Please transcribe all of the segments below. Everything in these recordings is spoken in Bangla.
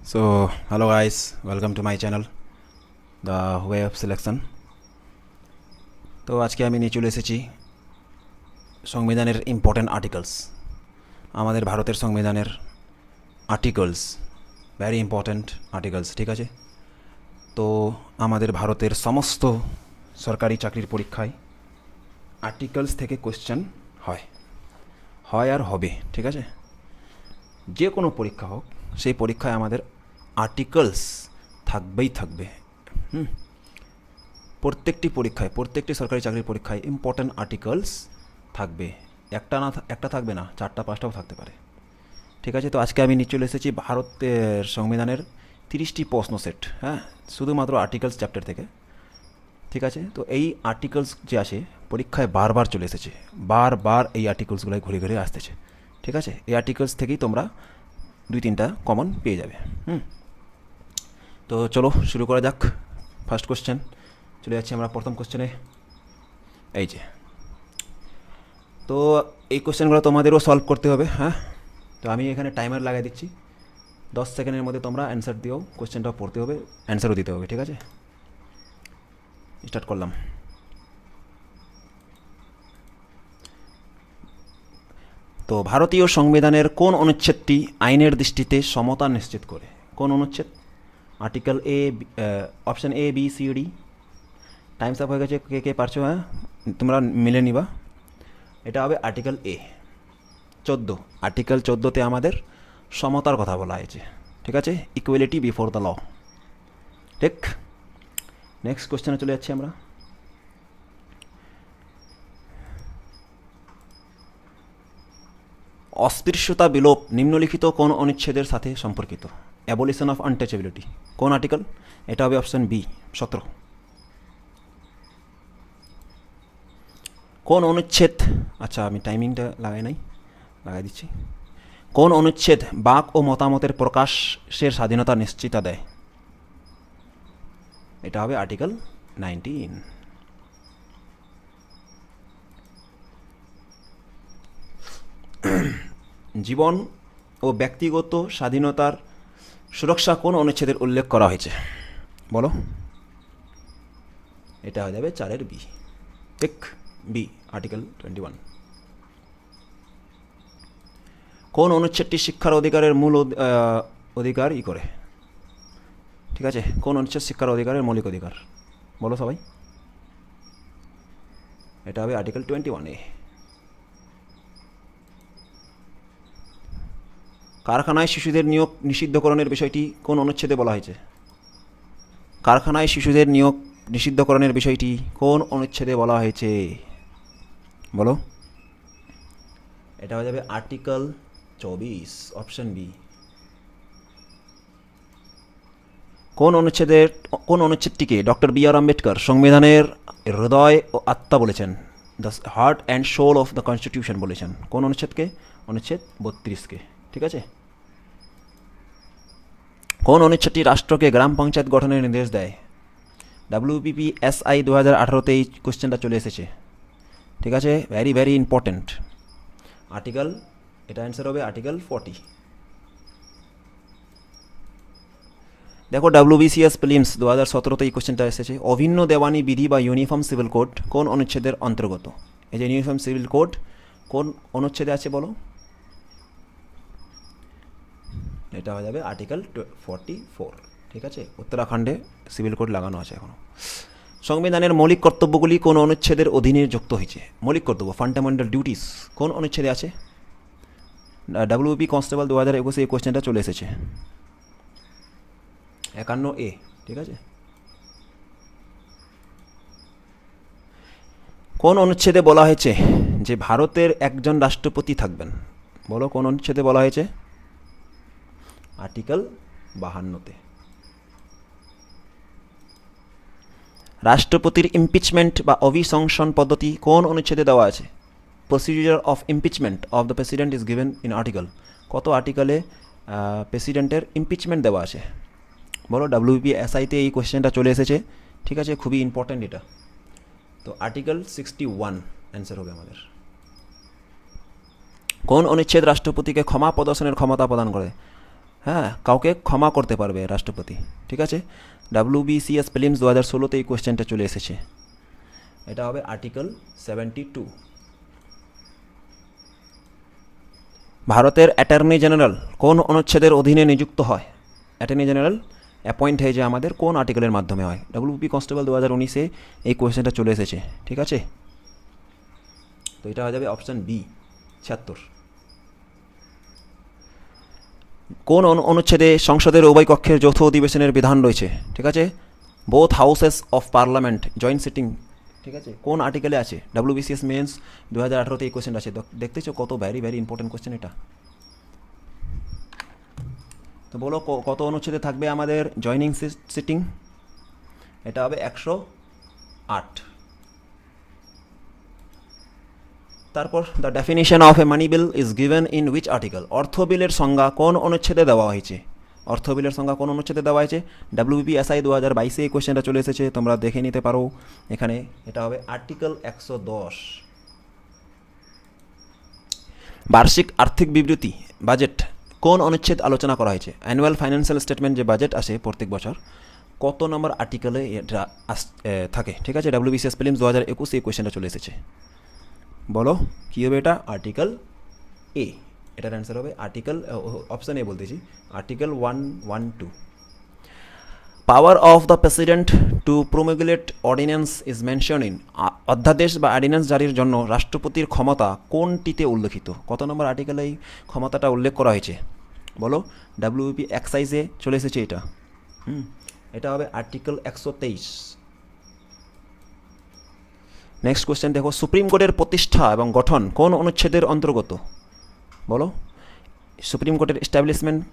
So, hello guys, welcome to my channel, The Way of Selection. তো আজকে আমি নিয়ে চলে এসেছি সংবিধানের ইম্পর্ট্যান্ট আর্টিকেলস, আমাদের ভারতের সংবিধানের আর্টিকেলস, ভেরি ইম্পর্ট্যান্ট আর্টিকেলস, ঠিক আছে। তো আমাদের ভারতের সমস্ত সরকারি চাকরির পরীক্ষায় আর্টিকেলস থেকে কোশ্চেন হয় আর হবে, ঠিক আছে। যে কোনো পরীক্ষা হোক, সেই পরীক্ষায় আমাদের আর্টিকেলস থাকবেই থাকবে। প্রত্যেকটি পরীক্ষায়, প্রত্যেকটি সরকারি চাকরির পরীক্ষায় ইম্পর্ট্যান্ট আর্টিকেলস থাকবে। একটা থাকবে না, 4টা 5টাও থাকতে পারে, ঠিক আছে। তো আজকে আমি নিয়ে চলে এসেছি ভারতের সংবিধানের 30টি প্রশ্ন সেট, হ্যাঁ, শুধুমাত্র আর্টিকেলস চ্যাপ্টার থেকে, ঠিক আছে। তো এই আর্টিকেলস যে আছে পরীক্ষায় বারবার চলে এসেছে, বারবার এই আর্টিকেলসগুলোই ঘুরে ঘুরে আসতেছে, ঠিক আছে। এই আর্টিকেলস থেকেই তোমরা 2-3টা কমন পেয়ে যাবে। তো চলো শুরু করা যাক। ফার্স্ট কোশ্চেন চলে যাচ্ছি আমরা প্রথম কোশ্চেনে। এই যে, তো এই কোশ্চেনগুলো তোমাদেরও সলভ করতে হবে, হ্যাঁ। তো আমি এখানে টাইমার লাগিয়ে দিচ্ছি, 10 সেকেন্ডের মধ্যে তোমরা অ্যান্সার দিও। কোশ্চেনটাও পড়তে হবে, অ্যান্সারও দিতে হবে, ঠিক আছে। স্টার্ট করলাম। তো ভারতীয় সংবিধানের কোন অনুচ্ছেদটি আইনের দৃষ্টিতে সমতা নিশ্চিত করে? কোন অনুচ্ছেদ? Article A, option A, B, C, D. Times up হয়ে গেছে, কে কে পারছো, হ্যাঁ, তোমরা মিলে নিবা। এটা হবে আর্টিকেল এ, 14। আর্টিকেল 14তে আমাদের সমতার কথা বলা হয়েছে, ঠিক আছে, ইকুয়ালিটি বিফোর দ্য ল, ঠিক। নেক্সট কোশ্চেনে চলে যাচ্ছি আমরা। অস্পৃশ্যতা বিলোপ নিম্নলিখিত কোন অনুচ্ছেদের সাথে সম্পর্কিত? Abolition of untouchability. কোন আর্টিকেল? এটা হবে অপশন বি, 17। কোন অনুচ্ছেদ, আচ্ছা আমি টাইমিংটা লাগাই দিচ্ছি। কোন অনুচ্ছেদ বাক ও মতামতের প্রকাশের স্বাধীনতা নিশ্চিত দেয়? এটা হবে আর্টিকেল 19। জীবন ও ব্যক্তিগত স্বাধীনতার সুরক্ষা কোন অনুচ্ছেদের উল্লেখ করা হয়েছে বলো? এটা হয়ে যাবে 4-এর বি, ঠিক, বি, আর্টিকেল 21। কোন অনুচ্ছেদটি শিক্ষার অধিকারের মূল অধিকার করে? ঠিক আছে, কোন অনুচ্ছেদ শিক্ষার অধিকারের মৌলিক অধিকার বলো সবাই? এটা হবে আর্টিকেল 21A। কারখানায় শিশুদের নিয়োগ নিষিদ্ধকরণের বিষয়টি কোন অনুচ্ছেদে বলা হয়েছে? কারখানায় শিশুদের নিয়োগ নিষিদ্ধকরণের বিষয়টি কোন অনুচ্ছেদে বলা হয়েছে বলো? এটা হয়ে যাবে আর্টিকেল 24, অপশন বি। কোন অনুচ্ছেদটিকে ডক্টর বি আর আম্বেদকর সংবিধানের হৃদয় ও আত্মা বলেছেন? The heart and soul of the constitution বলেছেন। কোন অনুচ্ছেদকে? অনুচ্ছেদ 32কে, ঠিক আছে। কোন অনুচ্ছেদটি রাষ্ট্রকে গ্রাম পঞ্চায়েত গঠনের নির্দেশ দেয়? WPPSI 2018-তে এই কোশ্চেনটা চলে এসেছে, ঠিক আছে, ভেরি ভেরি ইম্পর্টেন্ট আর্টিকেল। এটা অ্যান্সার হবে আর্টিকেল 40। দেখো WBCS প্রিলিমস 2017-তে এই কোশ্চেনটা এসেছে। অভিন্ন দেওয়ানি বিধি বা ইউনিফর্ম সিভিল কোড কোন অনুচ্ছেদের অন্তর্গত? এই যে ইউনিফর্ম সিভিল কোড কোন অনুচ্ছেদে আছে বলো? এটা হয়ে যাবে আর্টিকেল 44, ঠিক আছে। উত্তরাখণ্ডে সিভিল কোড লাগানো আছে এখনও। সংবিধানের মৌলিক কর্তব্যগুলি কোন অনুচ্ছেদের অধীনে যুক্ত হয়েছে? মৌলিক কর্তব্য, ফান্ডামেন্টাল ডিউটিস, কোন অনুচ্ছেদে আছে? WP কনস্টেবল 2021-এ এই কোশ্চেনটা চলে এসেছে, 51A, ঠিক আছে। কোন অনুচ্ছেদে বলা হয়েছে যে ভারতের একজন রাষ্ট্রপতি থাকবেন বলো? কোন অনুচ্ছেদে বলা হয়েছে? আর্টিকেল 52-তে। রাষ্ট্রপতির ইমপিচমেন্ট বা অভিশংসন পদ্ধতি কোন অনুচ্ছেদে দেওয়া আছে? Procedure of impeachment of the president is given in article. কত আর্টিকেলে প্রেসিডেন্টের ইমপিচমেন্ট দেওয়া আছে বলো? WPSI-তে এই কোয়েশ্চেনটা চলে এসেছে, ঠিক আছে, খুবই ইম্পর্ট্যান্ট এটা। তো আর্টিকেল 61 অ্যান্সার হবে আমাদের। কোন অনুচ্ছেদ রাষ্ট্রপতিকে ক্ষমা প্রদর্শনের ক্ষমতা প্রদান করে? হ্যাঁ, কাউকে ক্ষমা করতে পারবে রাষ্ট্রপতি। ঠিক আছে, WBCS প্রিলিমস 2016-তে এই কোয়েশ্চেনটা চলে এসেছে। এটা হবে আর্টিকেল 72। ভারতের অ্যাটর্নি জেনারেল কোন অনুচ্ছেদের অধীনে নিযুক্ত হয়? অ্যাটর্নি জেনারেল অ্যাপয়েন্ট হয়ে যে আমাদের কোন আর্টিকেলের মাধ্যমে হয়? WP কনস্টেবল 2019-এ এই কোয়েশ্চেনটা চলে এসেছে। ঠিক আছে, তো এটা হয়ে যাবে অপশান বি, 76। কোন অনুচ্ছেদে সংসদের উভয় কক্ষের যৌথ অধিবেশনের বিধান রয়েছে? ঠিক আছে, both houses of parliament joint sitting. ঠিক আছে, কোন আর্টিকেলে আছে? WBCS মেন্স 2018-তে এই কোয়েশ্চেন আছে। দেখতেছো কত ভ্যারি ভ্যারি ইম্পর্টেন্ট কোয়েশ্চেন এটা। তো বলো কত অনুচ্ছেদে থাকবে আমাদের জয়নিং সিটিং? এটা হবে 108। তারপর the definition of A money bill is given in which article? অর্থ বিলের সংজ্ঞা কোন অনুচ্ছেদে দেওয়া হয়েছে? অর্থ বিলের সংজ্ঞা কোন অনুচ্ছেদে দেওয়া হয়েছে? WBPSI 2022-এ এই কোয়েশ্চেনটা চলে এসেছে, তোমরা দেখে নিতে পারো এখানে। এটা হবে আর্টিকেল 110। বার্ষিক আর্থিক বিবৃতি বাজেট কোন অনুচ্ছেদ আলোচনা করা হয়েছে? অ্যানুয়াল ফাইন্যান্সিয়াল স্টেটমেন্ট যে বাজেট আসে প্রত্যেক বছর, কত নম্বর আর্টিকেলে এটা থাকে? ঠিক আছে, WBCS প্রিলিমস 2021 এই কোয়েশ্চেনটা চলে এসেছে। বলো কী হবে এটা? Article A. এটার অ্যান্সার হবে আর্টিকেল, অপশান এ বলতেছি, article 112। Power of the president to promulgate ordinance is mention in? অধ্যাদেশ বা অর্ডিন্যান্স জারির জন্য রাষ্ট্রপতির ক্ষমতা কোনটিতে উল্লেখিত? কত নম্বর আর্টিকেলে এই ক্ষমতাটা উল্লেখ করা হয়েছে? বলো, WBP এক্সাইজে চলে এসেছে এটা। এটা হবে আর্টিকেল 123। নেক্সট কোয়েশ্চেন দেখো, সুপ্রিম কোর্টের প্রতিষ্ঠা এবং গঠন কোন অনুচ্ছেদের অন্তর্গত? বলো, সুপ্রিম কোর্টের এস্টাবলিশমেন্ট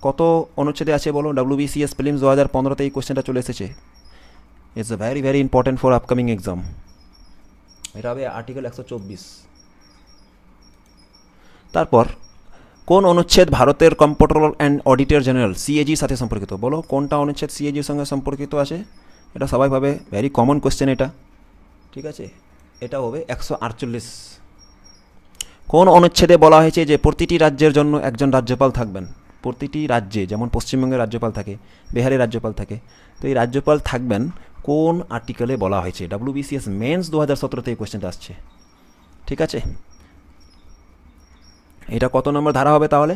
কত অনুচ্ছেদে আছে বলো? WBCS প্রিলিমস 2015-তে এই কোয়েশ্চেনটা চলে এসেছে। It's a vary very important for upcoming exam. এটা হবে আর্টিকেল 124। তারপর কোন অনুচ্ছেদ ভারতের comptroller and auditor general CAG সাথে সম্পর্কিত? বলো কোনটা অনুচ্ছেদ CAGর সঙ্গে সম্পর্কিত আছে? এটা সবাই ভাবে, ভ্যারি কমন কোয়েশ্চেন এটা। ঠিক আছে, এটা হবে 148। কোন অনুচ্ছেদে বলা হয়েছে যে প্রতিটি রাজ্যের জন্য একজন রাজ্যপাল থাকবেন? প্রতিটি রাজ্যে, যেমন পশ্চিমবঙ্গের রাজ্যপাল থাকে, বিহারের রাজ্যপাল থাকে, তো এই রাজ্যপাল থাকবেন কোন আর্টিকেলে বলা হয়েছে? WBCS মেন্স 2017-তে এই কোয়েশ্চেনটা আসছে। ঠিক আছে, এটা কত নম্বর ধারা হবে তাহলে?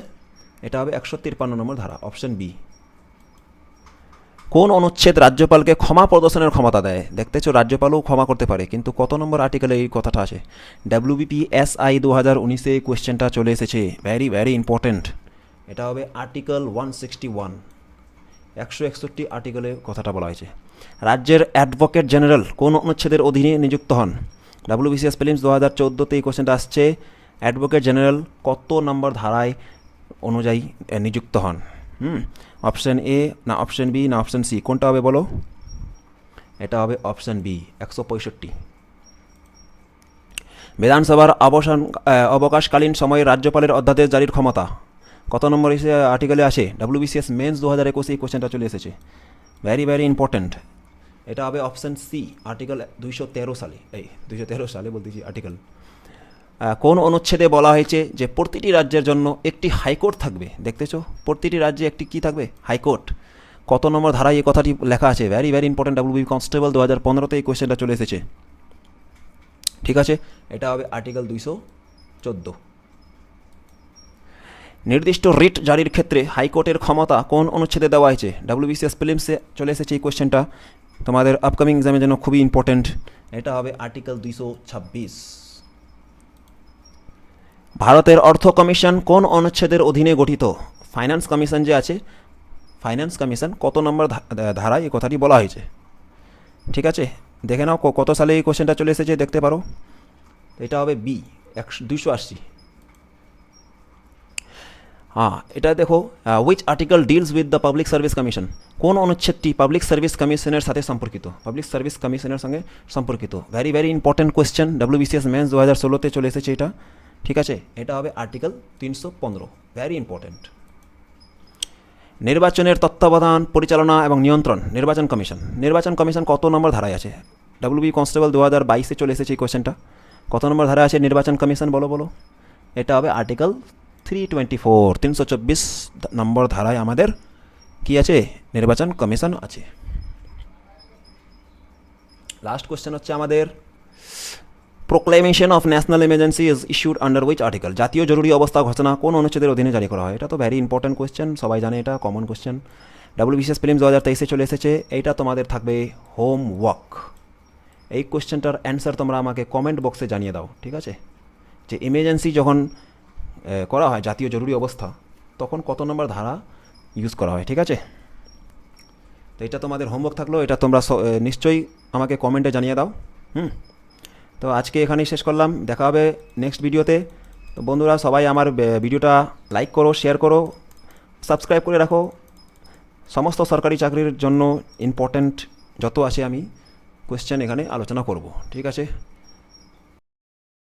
এটা হবে 153 নম্বর ধারা, অপশন বি। কোন অনুচ্ছেদ রাজ্যপালকে ক্ষমা প্রদর্শনের ক্ষমতা দেয়? দেখতেছো রাজ্যপালও ক্ষমা করতে পারে, কিন্তু কত নম্বর আর্টিকেলে এই কথাটা আছে? WBPSI 2019-এ এই কোয়েশ্চেনটা চলে এসেছে, ভ্যারি ভ্যারি ইম্পর্টেন্ট। এটা হবে আর্টিকেল 161। 161 আর্টিকেলে কথাটা বলা হয়েছে। রাজ্যের অ্যাডভোকেট জেনারেল কোন অনুচ্ছেদের অধীনে নিযুক্ত হন? WBCS প্রিলিমস 2014-তে এই কোয়েশ্চেনটা আসছে। অ্যাডভোকেট জেনারেল কত নম্বর ধারায় অনুযায়ী নিযুক্ত হন? অপশান এ না অপশান বি না অপশান সি, কোনটা হবে বলো? এটা হবে অপশান বি, 165। বিধানসভার অবকাশকালীন সময়ে রাজ্যপালের অধ্যাদেশ জারির ক্ষমতা কত নম্বর আর্টিকেলে আসে? WBCS মেন্স 2021 এই কোয়েশ্চেনটা চলে এসেছে, ভ্যারি ভ্যারি ইম্পর্ট্যান্ট। এটা হবে অপশান সি, আর্টিকেল 213 সালে। এই 213 সালে বলতেছি আর্টিকেল। কোন অনুচ্ছেদে বলা হয়েছে যে প্রতিটি রাজ্যের জন্য একটি হাইকোর্ট থাকবে? দেখতেছো, প্রতিটি রাজ্যে একটি কি থাকবে? হাইকোর্ট। কত নম্বর ধারায় এই কথাটি লেখা আছে? Very very important. WB constable 2015-তে এই কোয়েশ্চেনটা চলে এসেছে। ঠিক আছে, এটা হবে আর্টিকেল 214। নির্দিষ্ট রিট জারির ক্ষেত্রে হাইকোর্টের ক্ষমতা কোন অনুচ্ছেদে দেওয়া হয়েছে? WBCS প্রিলিমসে চলে এসেছে এই কোয়েশ্চেনটা, তোমাদের আপকামিং এক্সামের জন্য খুবই ইম্পর্টেন্ট। এটা হবে আর্টিকেল 226। ভারতের অর্থ কমিশন কোন অনুচ্ছেদের অধীনে গঠিত? ফাইন্যান্স কমিশন যে আছে, ফাইন্যান্স কমিশন কত নম্বর ধারায় এই কথাটি বলা হয়েছে? ঠিক আছে, দেখে নাও কত সালে এই কোয়েশ্চেনটা চলে এসেছে, দেখতে পারো। এটা হবে বি, 280। এটা দেখো, which article deals with the public service commission? কোন অনুচ্ছেদটি পাবলিক সার্ভিস কমিশনের সাথে সম্পর্কিত? পাবলিক সার্ভিস কমিশনের সঙ্গে সম্পর্কিত, very very important question. WBCS mains 2016-তে চলে এসেছে এটা। ঠিক আছে, এটা হবে আর্টিকেল 315, ভ্যারি ইম্পর্টেন্ট। নির্বাচনের তত্ত্বাবধান, পরিচালনা এবং নিয়ন্ত্রণ নির্বাচন কমিশন। নির্বাচন কমিশন কত নম্বর ধারায় আছে? WB কনস্টেবল 2022-এ চলে এসেছে এই কোয়েশ্চেনটা। কত নম্বর ধারায় আছে নির্বাচন কমিশন বলো বলো? এটা হবে আর্টিকেল 324 নম্বর ধারায় আমাদের কি আছে, নির্বাচন কমিশন আছে। লাস্ট কোশ্চেন হচ্ছে আমাদের, proclamation of national emergency is issued under which article? জাতীয় জরুরি অবস্থা ঘোষণা কোন অনুচ্ছেদের অধীনে জারি করা হয়? এটা তো ভ্যারি ইম্পর্টেন্ট কোয়েশ্চেন, সবাই জানে, এটা কমন কোয়েশ্চেন। ডাব্লিউবিসিএস প্রিলিমস 2023 চলে এসেছে, এইটা তোমাদের থাকবে হোমওয়ার্ক। এই কোয়েশ্চেনটার অ্যান্সার তোমরা আমাকে কমেন্ট বক্সে জানিয়ে দাও, ঠিক আছে? যে ইমার্জেন্সি যখন করা হয়, জাতীয় জরুরি অবস্থা, তখন কত নম্বর ধারা ইউজ করা হয়, ঠিক আছে? তো এটা তোমাদের হোমওয়ার্ক থাকলো, এটা তোমরা নিশ্চয়ই আমাকে কমেন্টে জানিয়ে দাও। তো আজকে এখানেই শেষ করলাম, দেখা হবে নেক্সট ভিডিওতে। তো বন্ধুরা সবাই আমার ভিডিওটা লাইক করো, শেয়ার করো, সাবস্ক্রাইব করে রাখো। সমস্ত সরকারি চাকরির জন্য ইম্পর্ট্যান্ট যত আছে আমি কোয়েশ্চেন এখানে আলোচনা করব, ঠিক আছে?